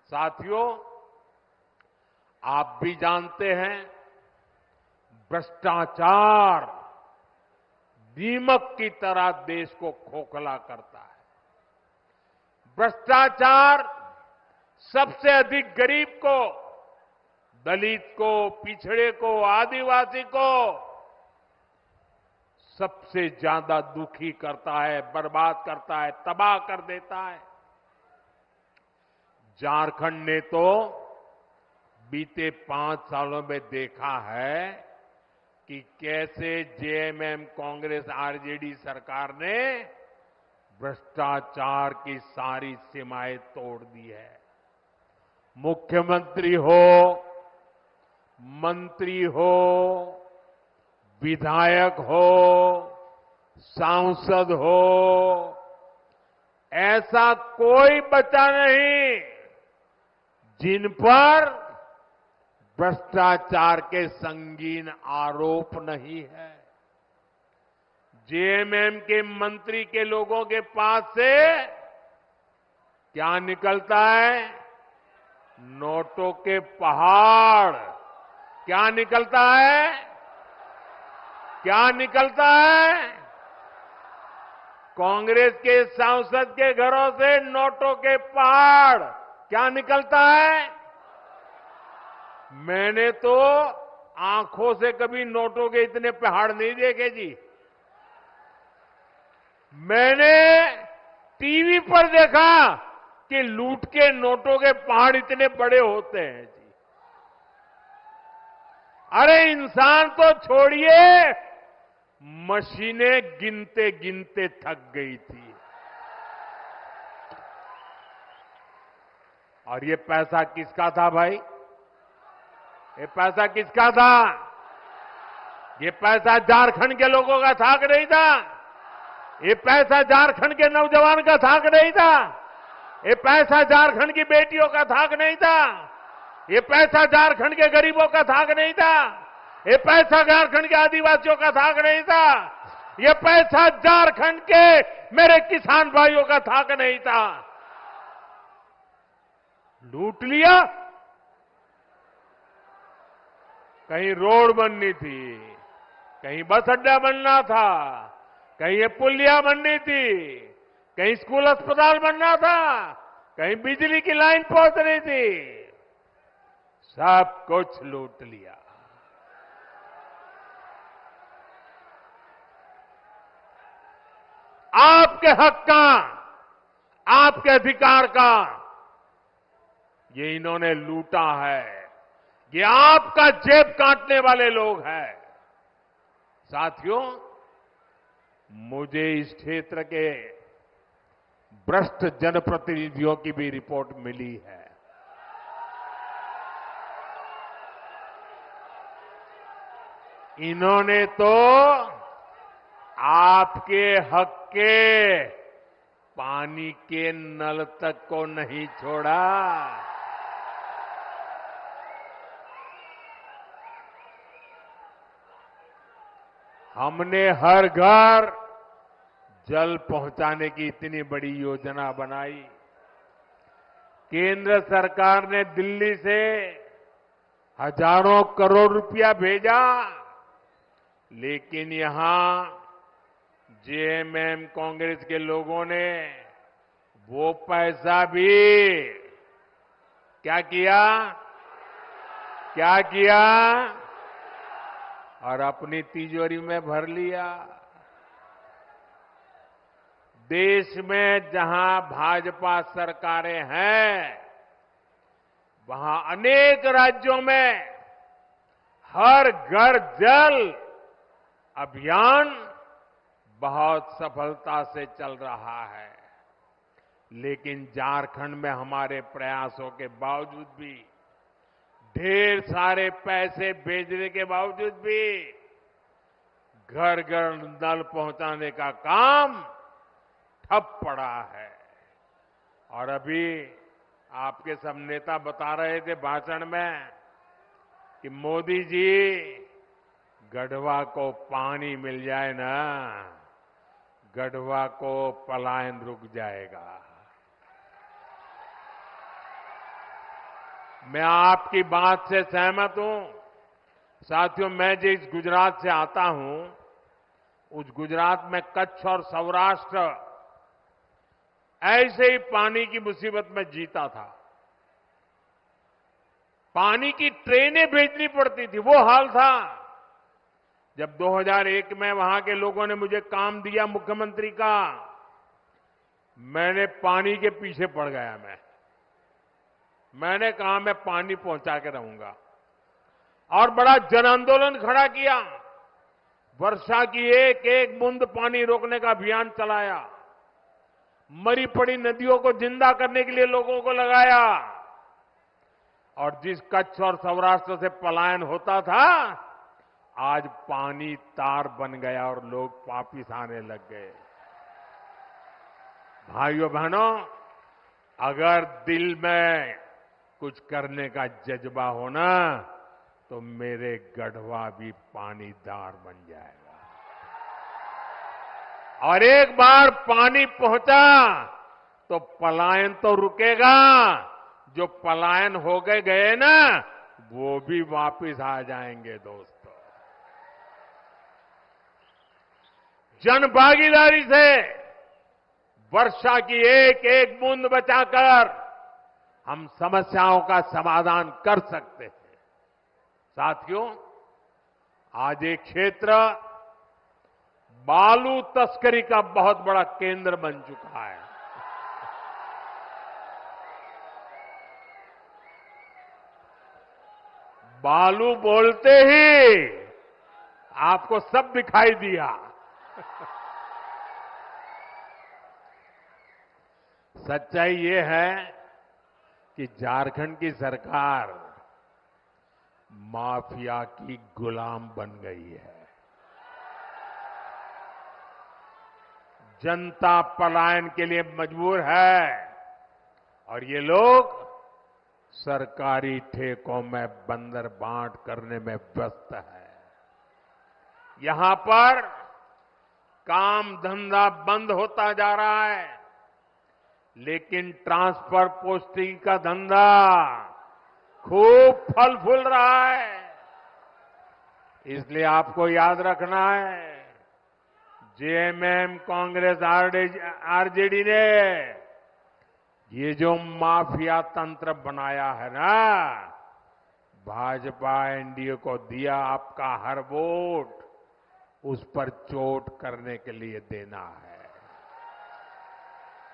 साथियों, आप भी जानते हैं भ्रष्टाचार दीमक की तरह देश को खोखला करता है। भ्रष्टाचार सबसे अधिक गरीब को, दलित को, पिछड़े को, आदिवासी को सबसे ज्यादा दुखी करता है, बर्बाद करता है, तबाह कर देता है। झारखंड ने तो बीते 5 सालों में देखा है कि कैसे जेएमएम, कांग्रेस, आरजेडी सरकार ने भ्रष्टाचार की सारी सीमाएं तोड़ दी है। मुख्यमंत्री हो, मंत्री हो, विधायक हो, सांसद हो, ऐसा कोई बचा नहीं जिन पर भ्रष्टाचार के संगीन आरोप नहीं है। जेएमएम के मंत्री के लोगों के पास से क्या निकलता है? नोटों के पहाड़। क्या निकलता है? क्या निकलता है? कांग्रेस के सांसद के घरों से नोटों के पहाड़। क्या निकलता है? मैंने तो आंखों से कभी नोटों के इतने पहाड़ नहीं देखे जी। मैंने टीवी पर देखा कि लूट के नोटों के पहाड़ इतने बड़े होते हैं जी। अरे इंसान तो छोड़िए, मशीनें गिनते गिनते थक गई थी। और ये पैसा किसका था भाई? ये पैसा किसका था? ये पैसा झारखंड के लोगों का था कि नहीं था? ये पैसा झारखंड के नौजवान का था कि नहीं था? ये पैसा झारखंड की बेटियों का था कि नहीं था? ये पैसा झारखंड के गरीबों का था कि नहीं था? ये पैसा झारखंड के आदिवासियों का था कि नहीं था? ये पैसा झारखंड के मेरे किसान भाइयों का था कि नहीं था? लूट लिया। कहीं रोड बननी थी, कहीं बस अड्डा बनना था, कहीं ये पुलिया बननी थी, कहीं स्कूल अस्पताल बनना था, कहीं बिजली की लाइन पहुंचनी थी। सब कुछ लूट लिया। आपके हक का, आपके अधिकार का ये इन्होंने लूटा है। ये आपका जेब काटने वाले लोग हैं। साथियों, मुझे इस क्षेत्र के भ्रष्ट जनप्रतिनिधियों की भी रिपोर्ट मिली है। इन्होंने तो आपके हक के पानी के नल तक को नहीं छोड़ा। हमने हर घर जल पहुंचाने की इतनी बड़ी योजना बनाई। केंद्र सरकार ने दिल्ली से हजारों करोड़ रुपया भेजा, लेकिन यहां जेएमएम, कांग्रेस के लोगों ने वो पैसा भी क्या किया? क्या किया? और अपनी तिजोरी में भर लिया। देश में जहां भाजपा सरकारें हैं, वहां अनेक राज्यों में हर घर जल अभियान बहुत सफलता से चल रहा है। लेकिन झारखंड में हमारे प्रयासों के बावजूद भी, ढेर सारे पैसे भेजने के बावजूद भी घर घर नल पहुंचाने का काम ठप पड़ा है। और अभी आपके सब नेता बता रहे थे भाषण में कि मोदी जी, गढ़वा को पानी मिल जाए ना, गढ़वा को पलायन रुक जाएगा। मैं आपकी बात से सहमत हूं। साथियों, मैं जिस गुजरात से आता हूं, उस गुजरात में कच्छ और सौराष्ट्र ऐसे ही पानी की मुसीबत में जीता था। पानी की ट्रेनें भेजनी पड़ती थी, वो हाल था। जब 2001 में वहां के लोगों ने मुझे काम दिया मुख्यमंत्री का, मैंने पानी के पीछे पड़ गया। मैंने कहा मैं पानी पहुंचा के रहूंगा और बड़ा जन आंदोलन खड़ा किया। वर्षा की एक एक बूंद पानी रोकने का अभियान चलाया। मरी पड़ी नदियों को जिंदा करने के लिए लोगों को लगाया। और जिस कच्छ और सौराष्ट्र से पलायन होता था, आज पानी तार बन गया और लोग वापिस आने लग गए। भाइयों बहनों, अगर दिल में कुछ करने का जज्बा हो ना, तो मेरे गढ़वा भी पानीदार बन जाएगा। और एक बार पानी पहुंचा तो पलायन तो रुकेगा। जो पलायन हो गए ना, वो भी वापस आ जाएंगे दोस्तों। जन भागीदारी से वर्षा की एक एक बूंद बचाकर हम समस्याओं का समाधान कर सकते हैं। साथियों, आज एक क्षेत्र बालू तस्करी का बहुत बड़ा केंद्र बन चुका है। बालू बोलते ही आपको सब दिखाई दिया। सच्चाई ये है कि झारखंड की सरकार माफिया की गुलाम बन गई है। जनता पलायन के लिए मजबूर है और ये लोग सरकारी ठेकों में बंदर बांट करने में व्यस्त है। यहां पर काम धंधा बंद होता जा रहा है, लेकिन ट्रांसफर पोस्टिंग का धंधा खूब फल फूल रहा है। इसलिए आपको याद रखना है, जेएमएम, कांग्रेस, आरजेडी ने ये जो माफिया तंत्र बनाया है ना, भाजपा एनडीए को दिया आपका हर वोट उस पर चोट करने के लिए देना है।